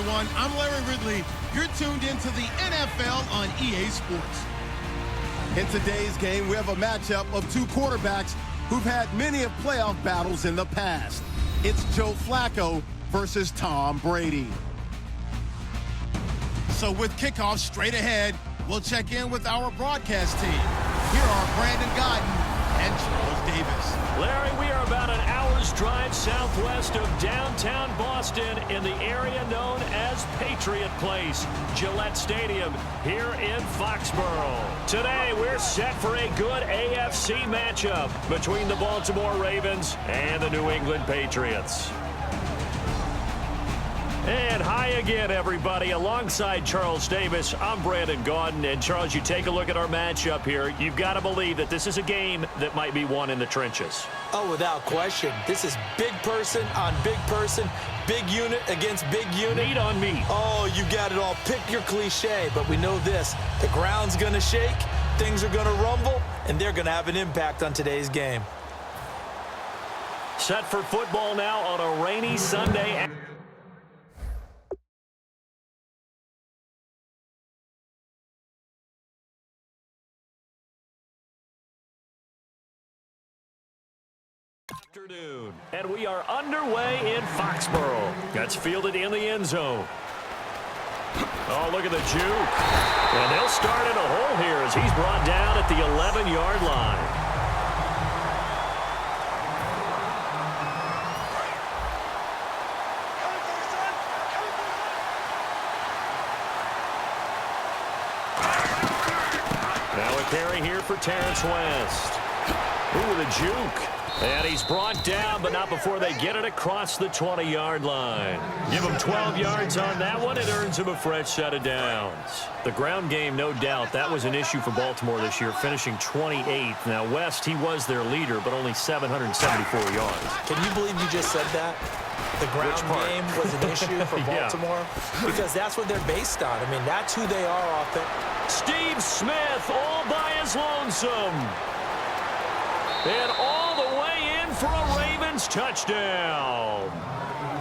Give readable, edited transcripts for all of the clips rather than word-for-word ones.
everyone. I'm Larry Ridley. You're tuned into the NFL on EA Sports. In today's game, we have a matchup of two quarterbacks who've had many of playoff battles in the past. It's Joe Flacco versus Tom Brady. So with kickoff straight ahead, we'll check in with our broadcast team. Here are Brandon Godden and Charles Davis. Larry, we are about an hour's drive southwest of downtown Boston in the area known as Patriot Place, Gillette Stadium, here in Foxborough. Today, we're set for a good AFC matchup between the Baltimore Ravens and the New England Patriots. And hi again, everybody. Alongside Charles Davis, I'm Brandon Gaudin. And Charles, you take a look at our matchup here. You've got to believe that this is a game that might be won in the trenches. Oh, without question. This is big person on big person, big unit against big unit. Meat on meat. Oh, you got it all. Pick your cliche, but we know this. The ground's going to shake, things are going to rumble, and they're going to have an impact on today's game. Set for football now on a rainy Sunday. Afternoon, and we are underway in Foxborough. That's fielded in the end zone. Oh, look at the juke. And they'll start in a hole here as he's brought down at the 11-yard line. Now a carry here for Terrence West. Ooh, the juke. And he's brought down, but not before they get it across the 20-yard line. Give him 12 yards on that one. It earns him a fresh set of downs. The ground game, no doubt, that was an issue for Baltimore this year, finishing 28th. Now, West, he was their leader, but only 774 yards. Can you believe you just said that? The ground game was an issue for Baltimore? Yeah. Because that's what they're based on. I mean, that's who they are off it. Steve Smith all by his lonesome. And all the way in for a Ravens touchdown.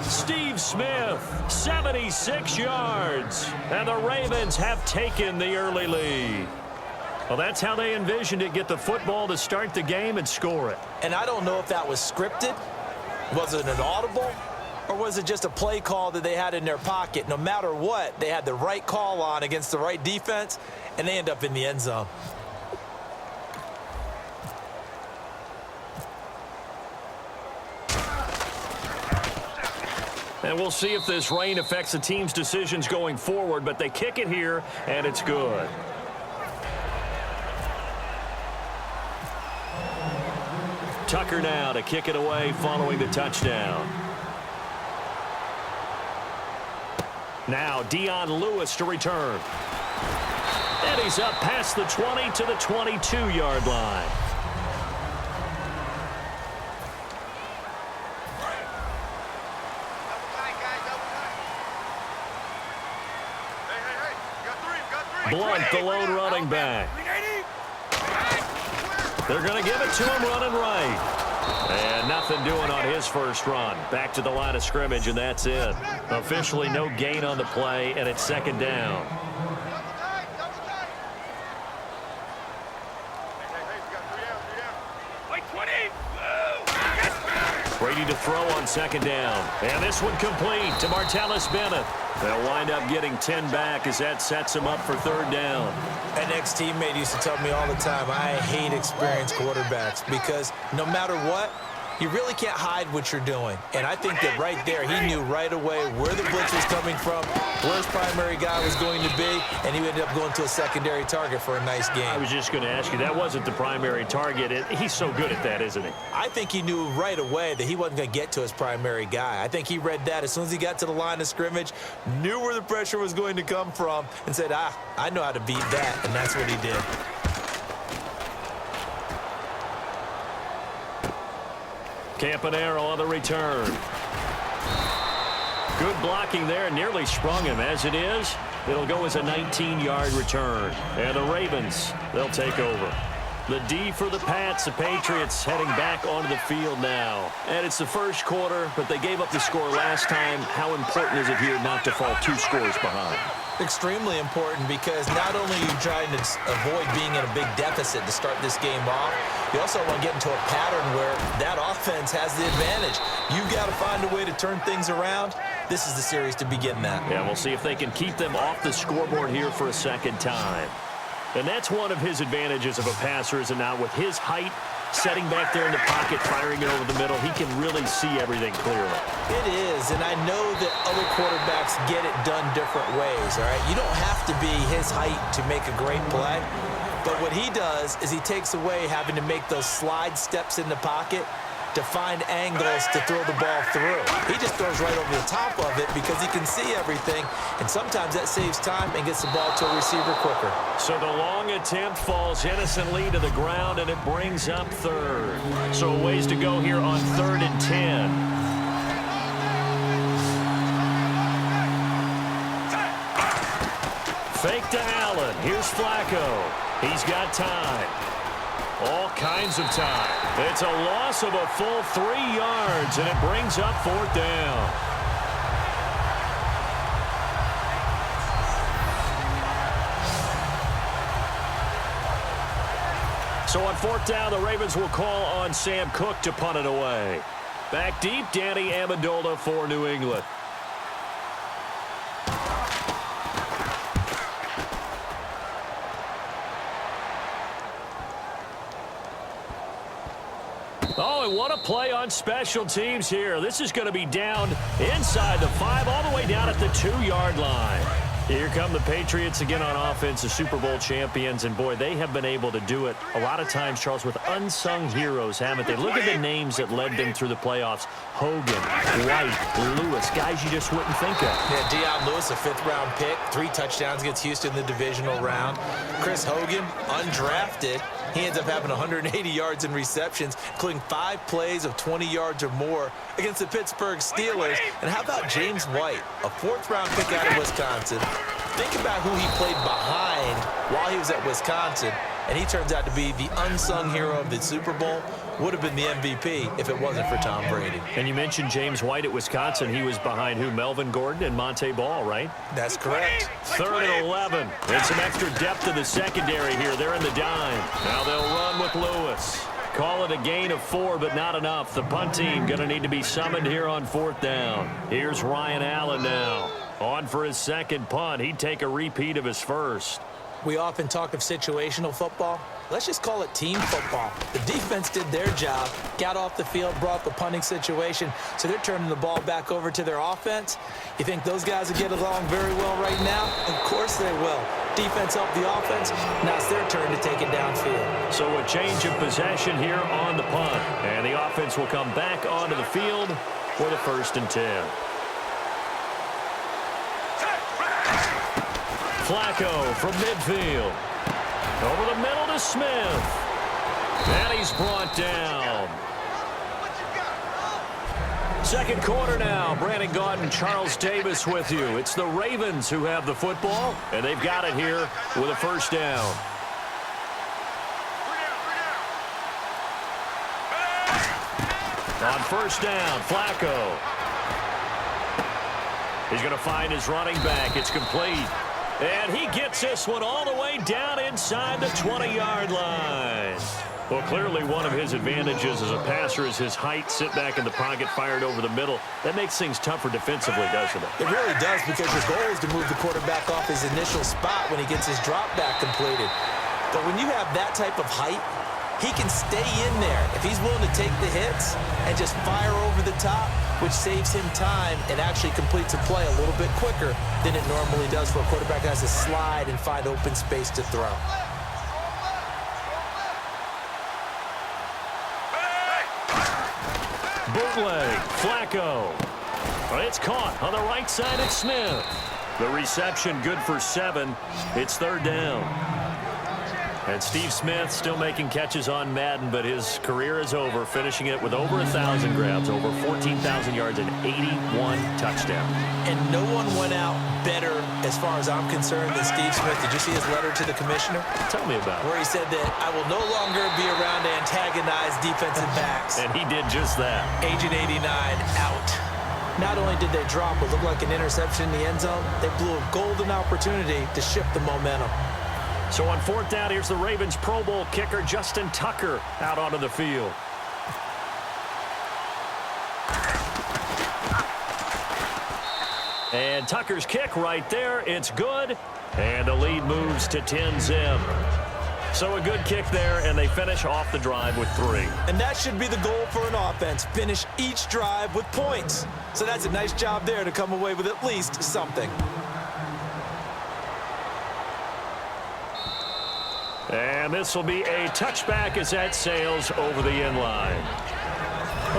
Steve Smith, 76 yards. And the Ravens have taken the early lead. Well, that's how they envisioned it. Get the football to start the game and score it. And I don't know if that was scripted. Was it an audible? Or was it just a play call that they had in their pocket? No matter what, they had the right call on against the right defense, and they end up in the end zone. And we'll see if this rain affects the team's decisions going forward, but they kick it here, and it's good. Tucker now to kick it away following the touchdown. Now Dion Lewis to return. And he's up past the 20 to the 22-yard line. Blunt, the lone running back. They're going to give it to him running right. And nothing doing on his first run. Back to the line of scrimmage, and that's it. Officially no gain on the play, and it's second down. Brady to throw on second down. And this one complete to Martellus Bennett. They'll wind up getting 10 back as that sets him up for third down. An ex-teammate used to tell me all the time, I hate experienced quarterbacks because no matter what, you really can't hide what you're doing. And I think that right there, he knew right away where the blitz was coming from, where his primary guy was going to be, and he ended up going to a secondary target for a nice game. I was just going to ask you, that wasn't the primary target. He's so good at that, isn't he? I think he knew right away that he wasn't going to get to his primary guy. I think he read that as soon as he got to the line of scrimmage, knew where the pressure was going to come from, and said, I know how to beat that, and that's what he did. Campanaro on the return. Good blocking there, nearly sprung him. As it is, it'll go as a 19-yard return. And the Ravens, they'll take over. The D for the Pats. The Patriots heading back onto the field now. And it's the first quarter, but they gave up the score last time. How important is it here not to fall 2 scores behind? Extremely important, because not only are you trying to avoid being in a big deficit to start this game off, you also want to get into a pattern where that offense has the advantage. You've got to find a way to turn things around. This is the series to begin that. Yeah, we'll see if they can keep them off the scoreboard here for a second time. And that's one of his advantages of a passer, is not with his height, setting back there in the pocket, firing it over the middle. He can really see everything clearly. It is, and I know that other quarterbacks get it done different ways, all right? You don't have to be his height to make a great play, but what he does is he takes away having to make those slide steps in the pocket to find angles to throw the ball through. He just throws right over the top of it because he can see everything, and sometimes that saves time and gets the ball to a receiver quicker. So the long attempt falls innocently to the ground, and it brings up third. So a ways to go here on 3rd and 10. Fake to Allen. Here's Flacco. He's got time. All kinds of time. It's a loss of a full 3 yards, and it brings up 4th down. So on 4th down, the Ravens will call on Sam Cook to punt it away. Back deep, Danny Amendola for New England. Oh, and what a play on special teams here. This is going to be down inside the 5, all the way down at the 2-yard line. Here come the Patriots again on offense, the Super Bowl champions, and boy, they have been able to do it a lot of times, Charles, with unsung heroes, haven't they? Look at the names that led them through the playoffs. Hogan, White, Lewis, guys you just wouldn't think of. Yeah, Deion Lewis, a 5th-round pick, 3 touchdowns against Houston in the divisional round. Chris Hogan, undrafted. He ends up having 180 yards in receptions, including 5 plays of 20 yards or more against the Pittsburgh Steelers. And how about James White, a 4th-round pick out of Wisconsin? Think about who he played behind while he was at Wisconsin, and he turns out to be the unsung hero of the Super Bowl. Would have been the MVP if it wasn't for Tom Brady. And you mentioned James White at Wisconsin. He was behind who? Melvin Gordon and Monte Ball, right? That's correct. 3rd and 11. And some extra depth to the secondary here. They're in the dime. Now they'll run with Lewis. Call it a gain of 4, but not enough. The punt team going to need to be summoned here on 4th down. Here's Ryan Allen now. On for his 2nd punt. He'd take a repeat of his 1st. We often talk of situational football. Let's just call it team football. The defense did their job, got off the field, brought the punting situation, so they're turning the ball back over to their offense. You think those guys will get along very well right now? Of course they will. Defense helped the offense. Now it's their turn to take it downfield. So a change of possession here on the punt. And the offense will come back onto the field for the 1st and 10. Flacco from midfield. Over the middle to Smith. And he's brought down. 2nd quarter now. Brandon Gaudin, Charles Davis with you. It's the Ravens who have the football, and they've got it here with a 1st down. On 1st down, Flacco. He's going to find his running back. It's complete. And he gets this one all the way down inside the 20-yard line. Well, clearly one of his advantages as a passer is his height. Sit back in the pocket, fired over the middle. That makes things tougher defensively, doesn't it? It really does, because your goal is to move the quarterback off his initial spot when he gets his drop back completed. But when you have that type of height, he can stay in there if he's willing to take the hits and just fire over the top, which saves him time and actually completes a play a little bit quicker than it normally does for a quarterback that has to slide and find open space to throw. Bootleg, Flacco. It's caught on the right side of Smith. The reception good for 7. It's 3rd down. And Steve Smith still making catches on Madden, but his career is over, finishing it with over 1,000 grabs, over 14,000 yards, and 81 touchdowns. And no one went out better, as far as I'm concerned, than Steve Smith. Did you see his letter to the commissioner? Tell me about it. Where he said that I will no longer be around to antagonize defensive backs. And he did just that. Agent 89 out. Not only did they drop what looked like an interception in the end zone, they blew a golden opportunity to shift the momentum. So on 4th down, here's the Ravens Pro Bowl kicker Justin Tucker out onto the field. And Tucker's kick right there. It's good. And the lead moves to 10-zip. So a good kick there, and they finish off the drive with 3. And that should be the goal for an offense. Finish each drive with points. So that's a nice job there to come away with at least something. And this will be a touchback as that sails over the end line.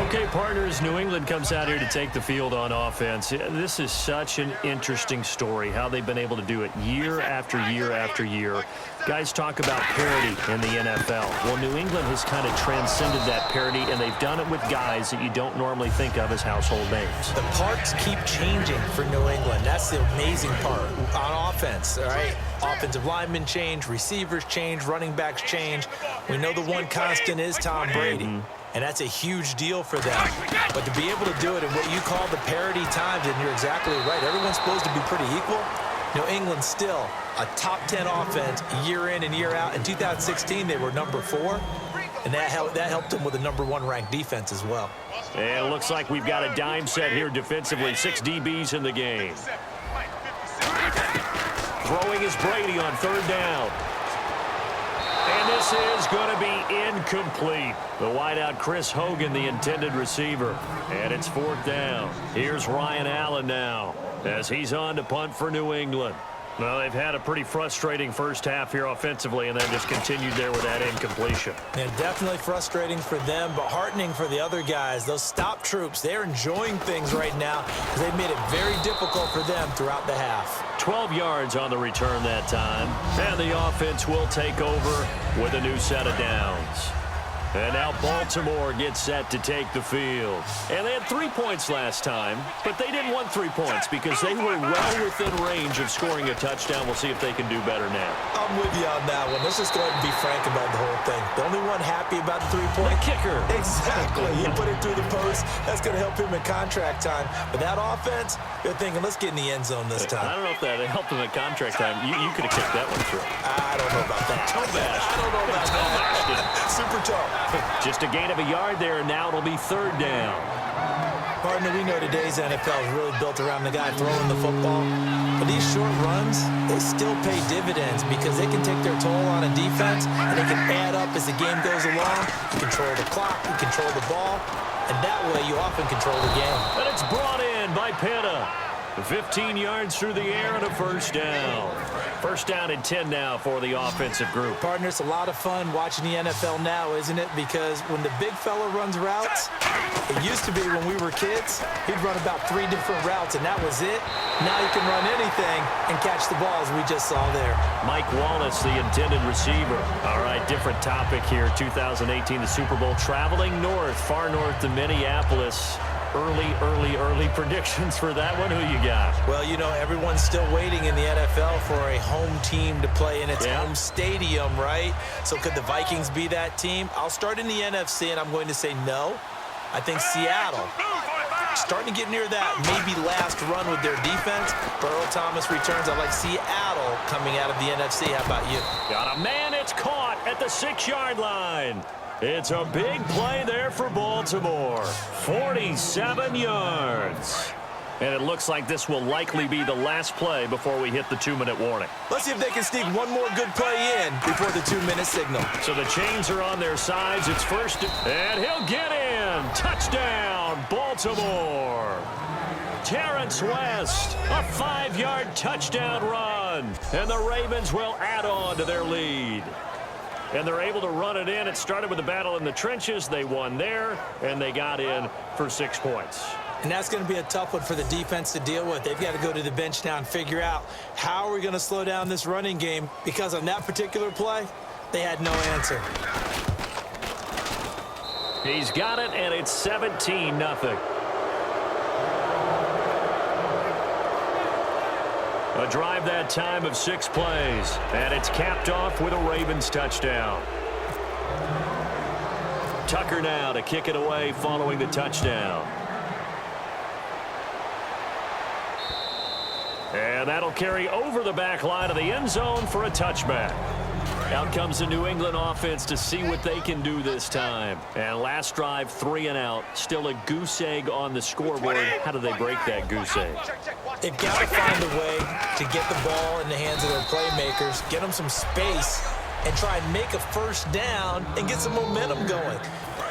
Okay, partners, New England comes out here to take the field on offense. This is such an interesting story, how they've been able to do it year after year after year. Guys talk about parity in the NFL. Well, New England has kind of transcended that parity, and they've done it with guys that you don't normally think of as household names. The parts keep changing for New England. That's the amazing part on offense, all right? Offensive linemen change, receivers change, running backs change. We know the one constant is Tom Brady. And that's a huge deal for them. But to be able to do it in what you call the parity times, and you're exactly right, everyone's supposed to be pretty equal. New England still a top 10 offense year in and year out. In 2016, they were number 4, and that helped them with a number 1 ranked defense as well. And it looks like we've got a dime set here defensively. 6 DBs in the game. Throwing is Brady on 3rd down. And this is going to be incomplete. The wideout Chris Hogan, the intended receiver. And it's 4th down. Here's Ryan Allen now as he's on to punt for New England. Well, they've had a pretty frustrating first half here offensively and then just continued there with that incompletion. And definitely frustrating for them, but heartening for the other guys. Those stop troops, they're enjoying things right now because they've made it very difficult for them throughout the half. 12 yards on the return that time. And the offense will take over with a new set of downs. And now Baltimore gets set to take the field. And they had 3 points last time, but they didn't want 3 points because they were well within range of scoring a touchdown. We'll see if they can do better now. I'm with you on that one. Let's just go ahead and be frank about the whole thing. The only one happy about the 3-point kicker. Exactly. He put it through the post. That's going to help him in contract time. But that offense, they're thinking, let's get in the end zone this time. I don't know if that helped him in contract time. You could have kicked that one through. I don't know about that. Toe bash. I don't know about that. Super tough. Just a gain of a yard there, and now it'll be 3rd down. Partner, we know today's NFL is really built around the guy throwing the football. But these short runs, they still pay dividends because they can take their toll on a defense, and they can add up as the game goes along. You control the clock, you control the ball, and that way you often control the game. And it's brought in by Pena. 15 yards through the air and a 1st down. 1st down and 10 now for the offensive group. Partner, it's a lot of fun watching the NFL now, isn't it? Because when the big fella runs routes, it used to be when we were kids, he'd run about 3 different routes, and that was it. Now he can run anything and catch the ball, as we just saw there. Mike Wallace, the intended receiver. All right, different topic here. 2018, the Super Bowl, traveling north, far north to Minneapolis. Early predictions for that one. Who you got? Well, you know, everyone's still waiting in the NFL for a home team to play in its home stadium, right? So could the Vikings be that team? I'll start in the NFC, and I'm going to say no. I think Seattle, starting to get near that maybe last run with their defense. Earl Thomas returns. I like Seattle coming out of the NFC. How about you? Got a man. It's caught at the 6-yard line. It's a big play there for Baltimore. 47 yards. And it looks like this will likely be the last play before we hit the 2-minute warning. Let's see if they can sneak one more good play in before the 2-minute signal. So the chains are on their sides. It's 1st, and he'll get in. Touchdown, Baltimore. Terrence West, a 5-yard touchdown run. And the Ravens will add on to their lead. And they're able to run it in. It started with a battle in the trenches. They won there, and they got in for 6 points. And that's going to be a tough one for the defense to deal with. They've got to go to the bench now and figure out how are we going to slow down this running game, because on that particular play, They had no answer. He's got it, and it's 17-0. A drive that time of 6 plays, and it's capped off with a Ravens touchdown. Tucker now to kick it away following the touchdown. And that'll carry over the back line of the end zone for a touchback. Out comes the New England offense to see what they can do this time. And last drive, 3 and out. Still a goose egg on the scoreboard. How do they break that goose egg? They've got to find a way to get the ball in the hands of their playmakers, get them some space, and try and make a first down and get some momentum going.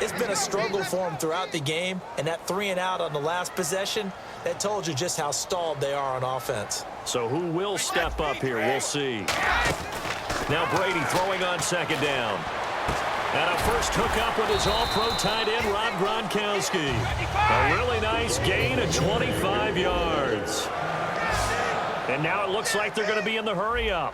It's been a struggle for them throughout the game, and that 3 and out on the last possession, that told you just how stalled they are on offense. So who will step up here? We'll see. Now Brady throwing on second down. And a first hookup with his all-pro tight end, Rob Gronkowski. A really nice gain of 25 yards. And now it looks like they're going to be in the hurry-up.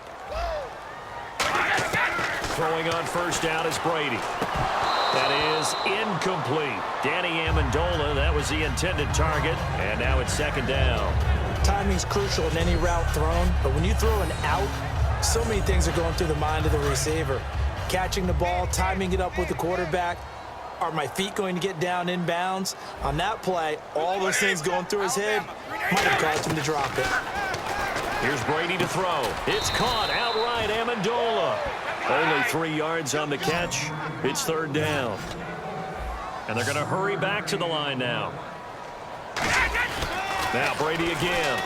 Throwing on first down is Brady. That is incomplete. Danny Amendola, that was the intended target. And now it's second down. Timing's crucial in any route thrown, but when you throw an out, so many things are going through the mind of the receiver. Catching the ball, timing it up with the quarterback. Are my feet going to get down in bounds? On that play, all those things going through his head might have caused him to drop it. Here's Brady to throw. It's caught outright, Amendola. Only 3 yards on the catch. It's third down. And they're going to hurry back to the line now. Now Brady again.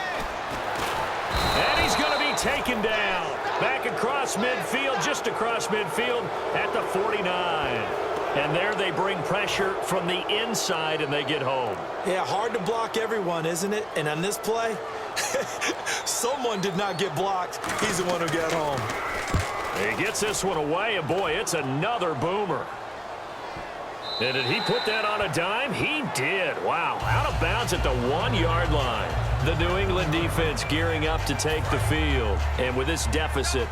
And he's going to be taken down. Back across midfield, just across midfield at the 49. And there they bring pressure from the inside, and they get home. Yeah, hard to block everyone, isn't it? And on this play, someone did not get blocked. He's the one who got home. He gets this one away, and boy, it's another boomer. And did he put that on a dime? He did. Wow, out of bounds at the 1-yard line. The New England defense gearing up to take the field. And with this deficit,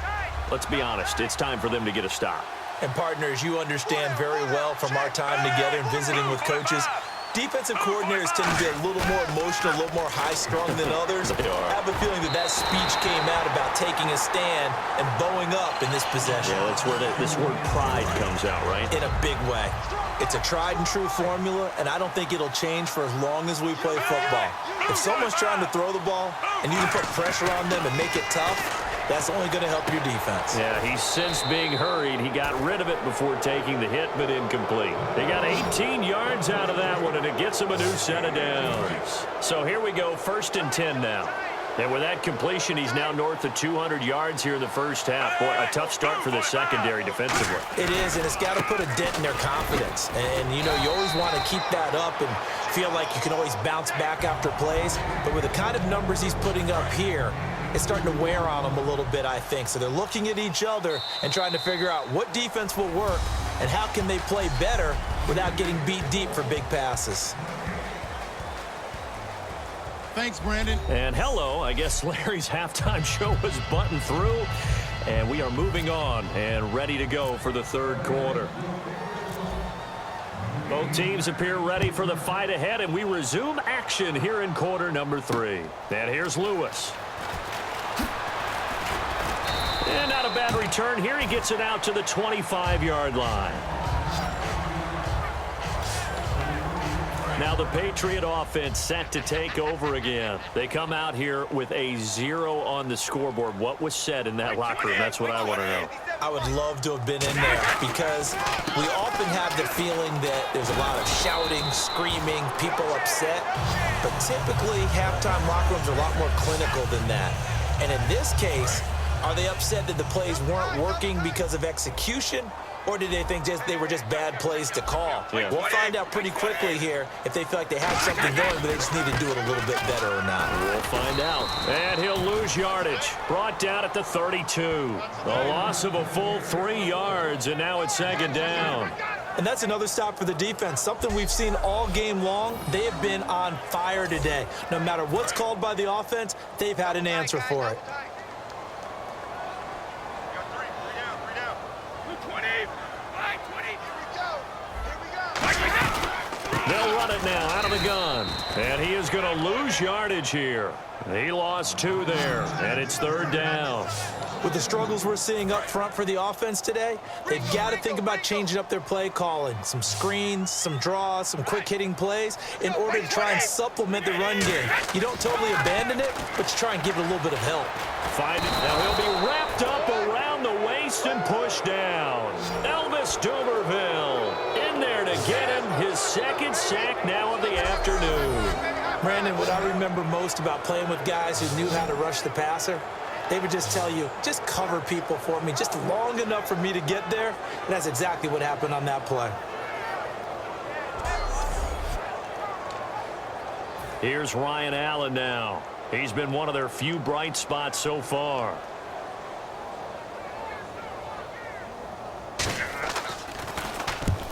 let's be honest, it's time for them to get a stop. And partners, you understand very well from our time together and visiting with coaches, defensive coordinators tend to be a little more emotional, a little more high-strung than others. I have a feeling that speech came out about taking a stand and bowing up in this possession. Yeah, that's where this word pride comes out, right? In a big way. It's a tried-and-true formula, and I don't think it'll change for as long as we play football. If someone's trying to throw the ball and you can put pressure on them and make it tough, that's only going to help your defense. Yeah, he's since being hurried. He got rid of it before taking the hit, but incomplete. They got 18 yards out of that one, and it gets him a new set of downs. So here we go, 1st and 10 now. And with that completion, he's now north of 200 yards here in the first half. Boy, a tough start for the secondary defensively. It is, and it's got to put a dent in their confidence. And, you know, you always want to keep that up and feel like you can always bounce back after plays. But with the kind of numbers he's putting up here, it's starting to wear on them a little bit, I think. So they're looking at each other and trying to figure out what defense will work and how can they play better without getting beat deep for big passes. Thanks, Brandon. And hello, I guess Larry's halftime show was buttoned through, and we are moving on and ready to go for the third quarter. Both teams appear ready for the fight ahead, and we resume action here in quarter number 3. And here's Lewis. And not a bad return here. He gets it out to the 25-yard line. Now the Patriot offense set to take over again. They come out here with a 0 on the scoreboard. What was said in that locker room? That's what I want to know. I would love to have been in there because we often have the feeling that there's a lot of shouting, screaming, people upset. But typically, halftime locker rooms are a lot more clinical than that. And in this case, are they upset that the plays weren't working because of execution? Or did they think they were just bad plays to call? Yeah. We'll find out pretty quickly here if they feel like they had something going, but they just need to do it a little bit better or not. We'll find out. And he'll lose yardage. Brought down at the 32. A loss of a full 3 yards, and now it's second down. And that's another stop for the defense. Something we've seen all game long. They have been on fire today. No matter what's called by the offense, they've had an answer for it. run it now out of the gun. And he is going to lose yardage here. He lost 2 there, and it's 3rd down. With the struggles we're seeing up front for the offense today, they've got to think about changing up their play calling. Some screens, some draws, some quick-hitting plays in order to try and supplement the run game. You don't totally abandon it, but you try and give it a little bit of help. Find it. Now he'll be wrapped up around the waist and pushed down. Elvis Dumerville in there to get him his 2nd sack now of the afternoon. Brandon, what I remember most about playing with guys who knew how to rush the passer, they would just tell you, just cover people for me, just long enough for me to get there. And that's exactly what happened on that play. Here's Ryan Allen now. He's been one of their few bright spots so far.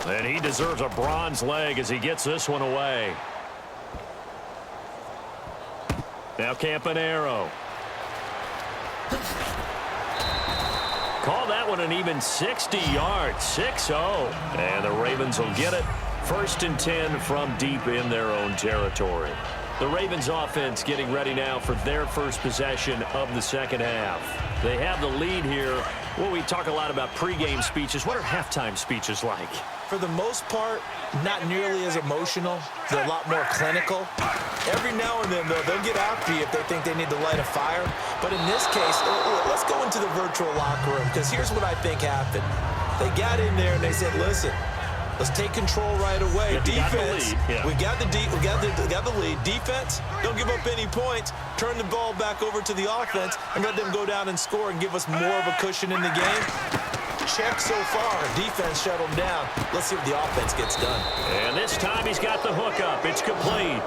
And he deserves a bronze leg as he gets this one away. Now Campanaro. Call that one an even 60 yards, 6-0. And the Ravens will get it. 1st and 10 from deep in their own territory. The Ravens offense getting ready now for their first possession of the 2nd half. They have the lead here. Well, we talk a lot about pregame speeches. What are halftime speeches like? For the most part, not nearly as emotional. They're a lot more clinical. Every now and then, though, they'll get after you if they think they need to light a fire. But in this case, let's go into the virtual locker room, because here's what I think happened. They got in there and they said, listen, let's take control right away. Defense, we got the lead. Defense, don't give up any points. Turn the ball back over to the offense and let them go down and score and give us more of a cushion in the game. Check so far. Defense shut them down. Let's see what the offense gets done. And this time he's got the hook up. It's complete.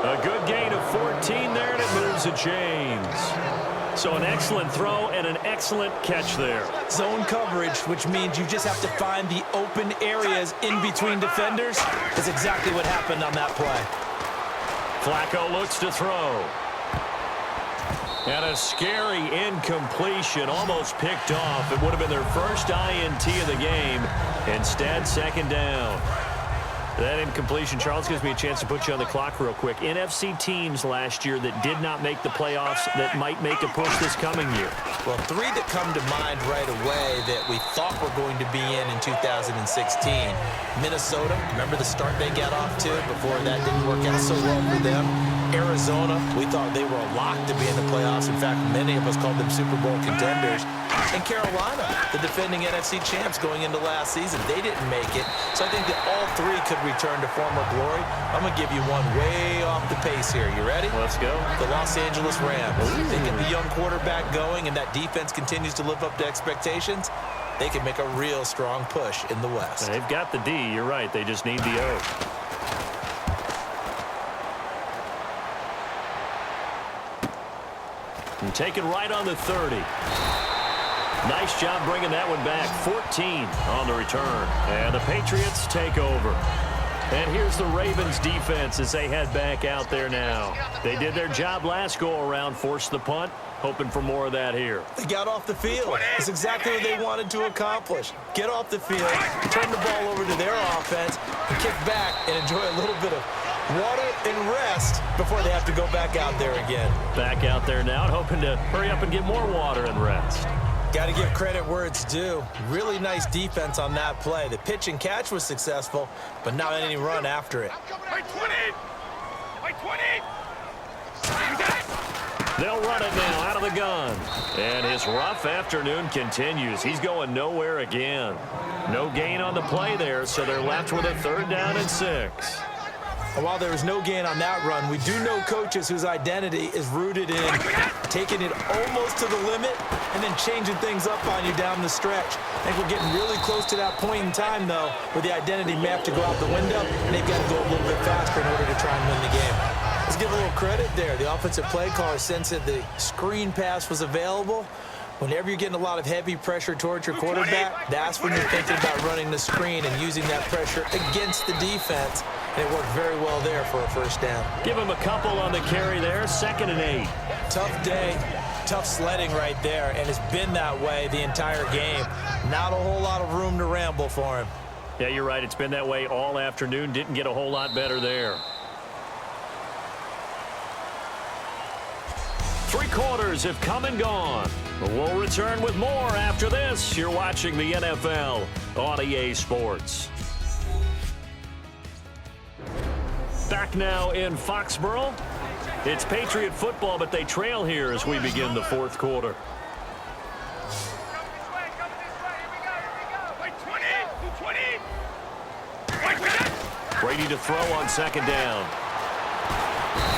A good gain of 14 there, and it moves the chains. So an excellent throw and an excellent catch there. Zone coverage, which means you just have to find the open areas in between defenders, is exactly what happened on that play. Flacco looks to throw. And a scary incompletion, almost picked off. It would have been their first INT of the game. Instead, 2nd down. That incompletion, Charles, gives me a chance to put you on the clock real quick. NFC teams last year that did not make the playoffs that might make a push this coming year. Well, 3 that come to mind right away that we thought were going to be in 2016. Minnesota, remember the start they got off to before that didn't work out so well for them. Arizona, we thought they were a lock to be in the playoffs. In fact, many of us called them Super Bowl contenders. And Carolina, the defending NFC champs going into last season, they didn't make it. So I think that all 3 could return to former glory. I'm going to give you one way off the pace here. You ready? Let's go. The Los Angeles Rams. They get the young quarterback going, and that defense continues to live up to expectations. They can make a real strong push in the West. They've got the D. You're right. They just need the O. And taken right on the 30. Nice job bringing that one back. 14 on the return. And the Patriots take over. And here's the Ravens defense as they head back out there now. They did their job last go-around, forced the punt, hoping for more of that here. They got off the field. It's exactly what they wanted to accomplish. Get off the field, turn the ball over to their offense, and kick back and enjoy a little bit of water and rest before they have to go back out there again. Back out there now, hoping to hurry up and get more water and rest. Got to give credit where it's due. Really nice defense on that play. The pitch and catch was successful, but not any run after it. They'll run it now out of the gun. And his rough afternoon continues. He's going nowhere again. No gain on the play there, so they're left with a 3rd down and 6. And while there was no gain on that run, we do know coaches whose identity is rooted in taking it almost to the limit and then changing things up on you down the stretch. I think we're getting really close to that point in time, though, where the identity may have to go out the window, and they've got to go a little bit faster in order to try and win the game. Let's give a little credit there. The offensive play caller sensed that the screen pass was available. Whenever you're getting a lot of heavy pressure towards your quarterback, that's when you're thinking about running the screen and using that pressure against the defense. And it worked very well there for a 1st down. Give him a couple on the carry there. 2nd and 8. Tough day, tough sledding right there, and it's been that way the entire game. Not a whole lot of room to ramble for him. Yeah, you're right. It's been that way all afternoon. Didn't get a whole lot better there. 3 quarters have come and gone. We'll return with more after this. You're watching the NFL on EA Sports. Back now in Foxborough. It's Patriot football, but they trail here as we begin the 4th quarter. Brady to throw on 2nd down.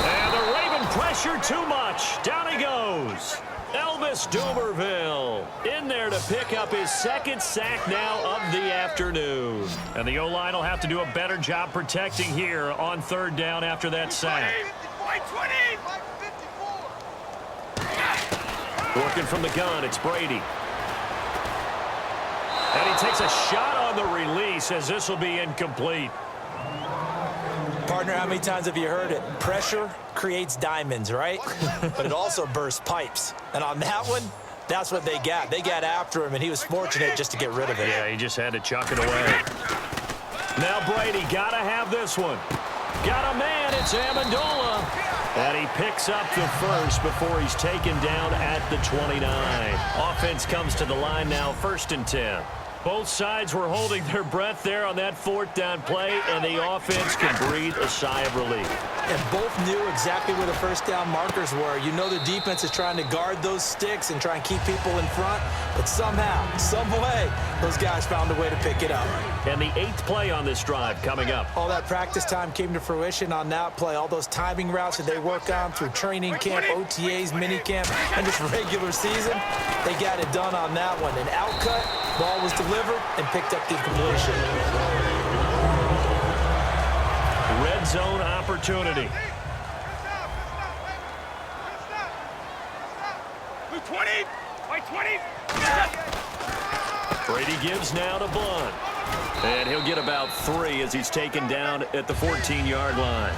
And the Raven pressure too much. Down he goes. Elvis Dumerville in there to pick up his 2nd sack now of the afternoon. And the O-line will have to do a better job protecting here on 3rd down after that sack. Working from the gun, it's Brady. And he takes a shot on the release as this will be incomplete. Partner, how many times have you heard it? Pressure creates diamonds, right? But it also bursts pipes. And on that one, that's what they got. They got after him, and he was fortunate just to get rid of it. Yeah, he just had to chuck it away. Now Brady got to have this one. Got a man, it's Amendola. And he picks up the first before he's taken down at the 29. Offense comes to the line now, 1st and 10. Both sides were holding their breath there on that 4th down play, and the offense can breathe a sigh of relief. And both knew exactly where the 1st down markers were. You know the defense is trying to guard those sticks and try and keep people in front, but somehow, some way, those guys found a way to pick it up. And the 8th play on this drive coming up. All that practice time came to fruition on that play. All those timing routes that they work on through training camp, OTAs, minicamp, and just regular season, they got it done on that one. An outcut, ball was delivered, and picked up the completion. Red zone opportunity. 20. Brady gives now to Blunt. And he'll get about 3 as he's taken down at the 14-yard line.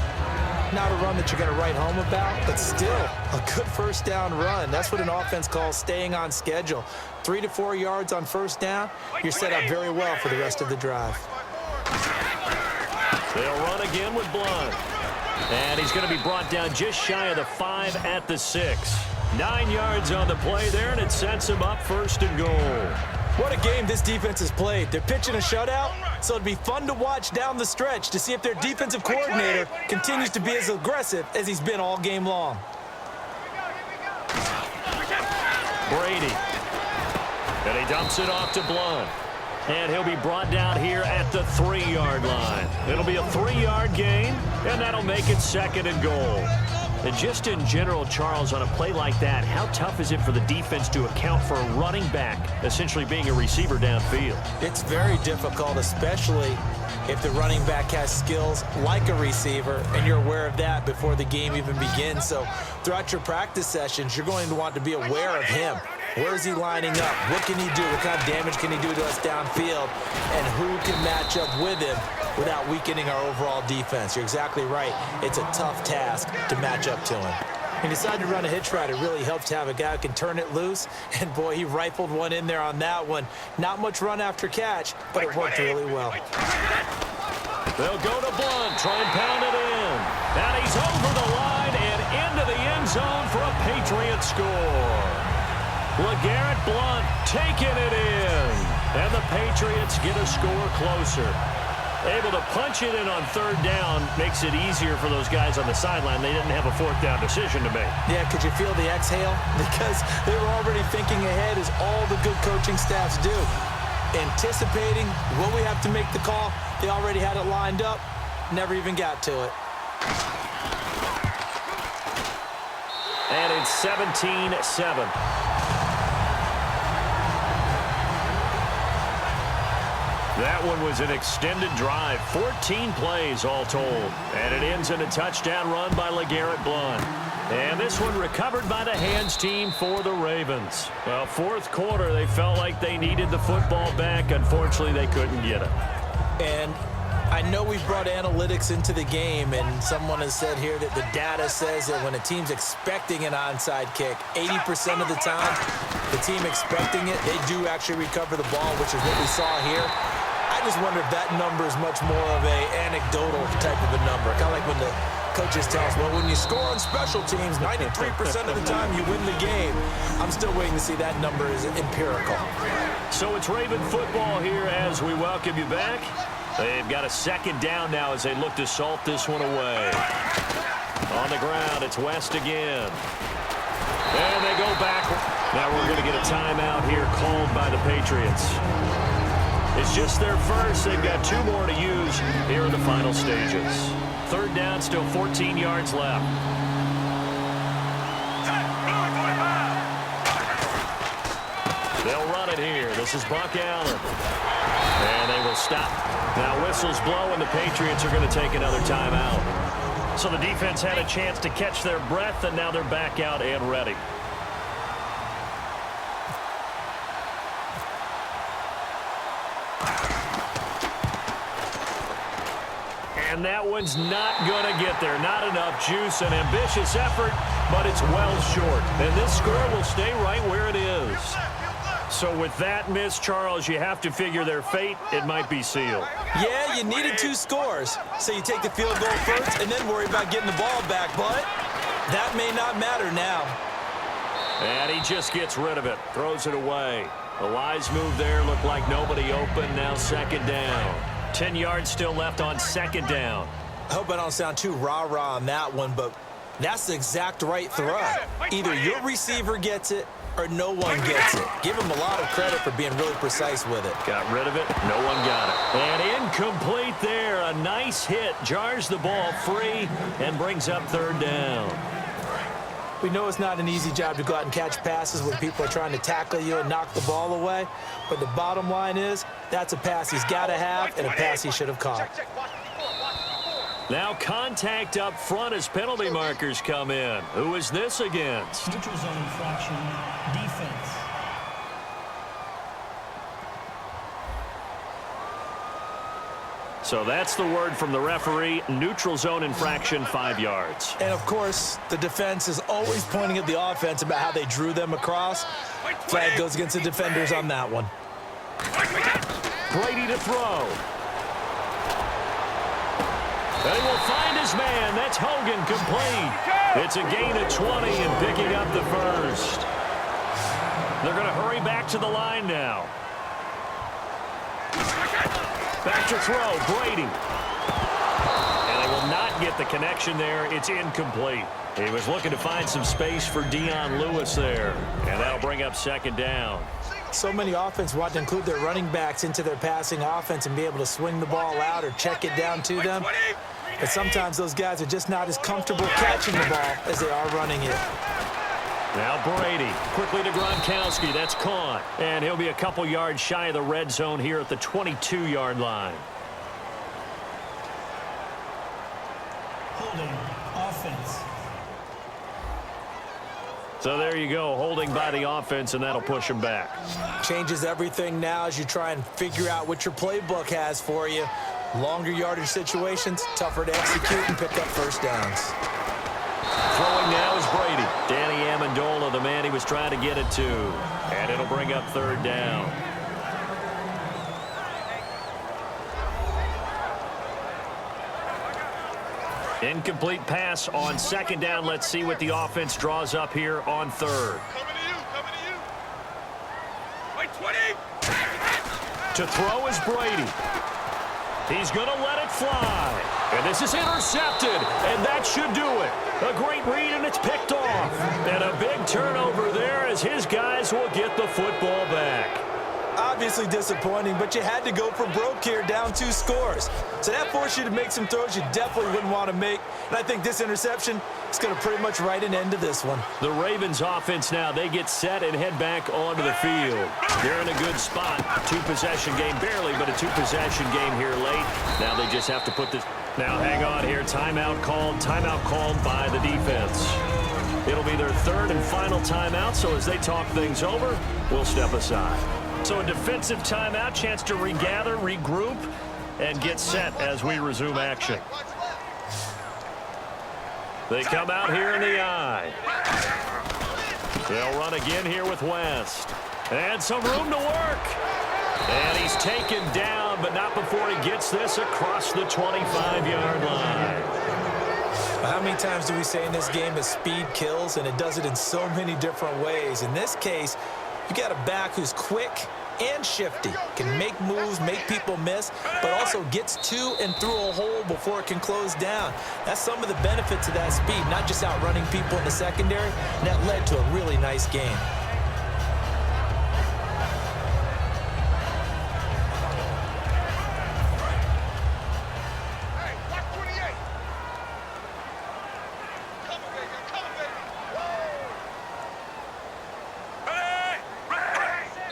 Not a run that you're going to write home about, but still a good 1st down run. That's what an offense calls staying on schedule. 3 to 4 yards on 1st down, you're set up very well for the rest of the drive. They'll run again with Blunt. And he's going to be brought down just shy of the 5 at the 6. 9 yards on the play there, and it sets him up 1st and goal. What a game this defense has played. They're pitching a shutout, so it'd be fun to watch down the stretch to see if their defensive coordinator continues to be as aggressive as he's been all game long. Brady. And he dumps it off to Blunt. And he'll be brought down here at the 3-yard line. It'll be a 3-yard gain, and that'll make it 2nd and goal. And just in general, Charles, on a play like that, how tough is it for the defense to account for a running back essentially being a receiver downfield? It's very difficult, especially if the running back has skills like a receiver, and you're aware of that before the game even begins. So throughout your practice sessions, you're going to want to be aware of him. Where is he lining up? What can he do? What kind of damage can he do to us downfield? And who can match up with him without weakening our overall defense? You're exactly right. It's a tough task to match up to him. He decided to run a hitch route. It really helps to have a guy who can turn it loose. And, boy, he rifled one in there on that one. Not much run after catch, but it worked really well. They'll go to Blunt, try and pound it in. And he's over the line and into the end zone for a Patriot score. LeGarrette Blunt taking it in. And the Patriots get a score closer. Able to punch it in on 3rd down makes it easier for those guys on the sideline. They didn't have a 4th down decision to make. Yeah, could you feel the exhale? Because they were already thinking ahead, as all the good coaching staffs do. Anticipating, will we have to make the call? They already had it lined up. Never even got to it. And it's 17-7. That one was an extended drive, 14 plays all told. And it ends in a touchdown run by LeGarrette Blunt. And this one recovered by the hands team for the Ravens. Well, 4th quarter, they felt like they needed the football back. Unfortunately, they couldn't get it. And I know we've brought analytics into the game, and someone has said here that the data says that when a team's expecting an onside kick, 80% of the time, the team expecting it, they do actually recover the ball, which is what we saw here. I just wonder if that number is much more of a anecdotal type of a number. Kind of like when the coaches tell us, well, when you score on special teams, 93% of the time you win the game. I'm still waiting to see that number is empirical. So it's Raven football here as we welcome you back. They've got a second down now as they look to salt this one away. On the ground, it's West again. And they go back. Now we're going to get a timeout here called by the Patriots. It's just their first. They've got 2 more to use here in the final stages. Third down, still 14 yards left. They'll run it here. This is Buck Allen. And they will stop. Now whistles blow, and the Patriots are going to take another timeout. So the defense had a chance to catch their breath, and now they're back out and ready. And that one's not going to get there. Not enough juice. An ambitious effort, but it's well short. And this score will stay right where it is. So with that miss, Charles, you have to figure their fate. It might be sealed. Yeah, you needed 2 scores. So you take the field goal first and then worry about getting the ball back. But that may not matter now. And he just gets rid of it. Throws it away. A wise move there. Looked like nobody open. Now second down. 10 yards still left on second down. I hope I don't sound too rah-rah on that one, but that's the exact right throw. Either your receiver gets it or no one gets it. Give him a lot of credit for being really precise with it. Got rid of it. No one got it. And incomplete there. A nice hit. Jars the ball free and brings up third down. We know it's not an easy job to go out and catch passes when people are trying to tackle you and knock the ball away. But the bottom line is, that's a pass he's got to have and a pass he should have caught. Now contact up front as penalty markers come in. Who is this against? Neutral zone infraction, defense. So that's the word from the referee. Neutral zone infraction, 5 yards. And, of course, the defense is always pointing at the offense about how they drew them across. Flag goes against the defenders on that one. Brady to throw. And he will find his man. That's Hogan, complete. It's a gain of 20 and picking up the first. They're going to hurry back to the line now. Back to throw, Brady. And they will not get the connection there. It's incomplete. He was looking to find some space for Dion Lewis there. And that'll bring up second down. So many offenses want to include their running backs into their passing offense and be able to swing the ball out or check it down to them. But sometimes those guys are just not as comfortable catching the ball as they are running it. Now Brady, quickly to Gronkowski. That's caught. And he'll be a couple yards shy of the red zone here at the 22-yard line. Holding, offense. So there you go, holding by the offense, and that'll push him back. Changes everything now as you try and figure out what your playbook has for you. Longer yardage situations, tougher to execute and pick up first downs. Throwing now is Brady. Danny Amendola, the man he was trying to get it to. And it'll bring up third down. Incomplete pass on second down. Let's see what the offense draws up here on third. Coming to you. Wait, 20. To throw is Brady. He's going to let it fly. And this is intercepted, and that should do it. A great read, and it's picked off. And a big turnover there as his guys will get the football back. Obviously disappointing, but you had to go for broke here, down 2 scores. So that forced you to make some throws you definitely wouldn't want to make. And I think this interception is going to pretty much write an end to this one. The Ravens offense now, they get set and head back onto the field. They're in a good spot. 2-possession game, barely, but a 2-possession game here late. Now they just have to put this. Now hang on here. Timeout called by the defense. It'll be their third and final timeout, so as they talk things over, we'll step aside. So a defensive timeout, chance to regather, regroup, and get set as we resume action. They come out here in the eye. They'll run again here with West. And some room to work. And he's taken down, but not before he gets this across the 25-yard line. How many times do we say in this game that speed kills, and it does it in so many different ways? In this case, you got a back who's quick and shifty, can make moves, make people miss, but also gets to and through a hole before it can close down. That's some of the benefits of that speed, not just outrunning people in the secondary, and that led to a really nice game.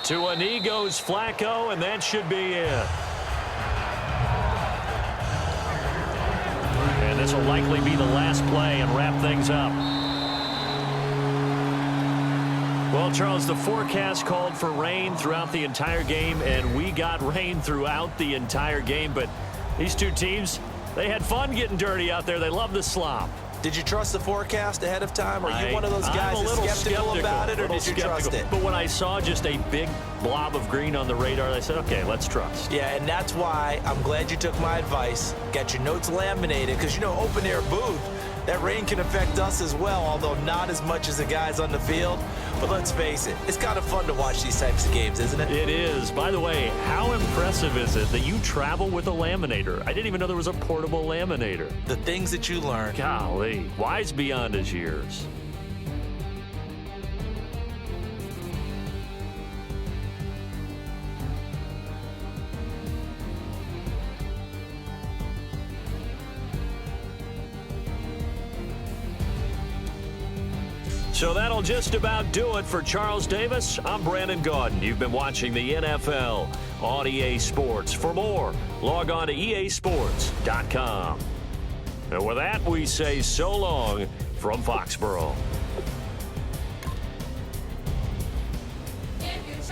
To a knee goes Flacco, and that should be it. And this will likely be the last play and wrap things up. Well, Charles, the forecast called for rain throughout the entire game, and we got rain throughout the entire game. But these two teams, they had fun getting dirty out there. They love the slop. Did you trust the forecast ahead of time? Are you one of those guys that's skeptical about it, or did you trust it? But when I saw just a big blob of green on the radar, I said, okay, let's trust. Yeah, and that's why I'm glad you took my advice. Got your notes laminated, because, you know, open-air booth, that rain can affect us as well, although not as much as the guys on the field. But let's face it, it's kind of fun to watch these types of games, isn't it? It is. By the way, how impressive is it that you travel with a laminator? I didn't even know there was a portable laminator. The things that you learn. Golly, wise beyond his years. So that'll just about do it for Charles Davis. I'm Brandon Gaudin. You've been watching the NFL on EA Sports. For more, log on to easports.com. And with that, we say so long from Foxborough.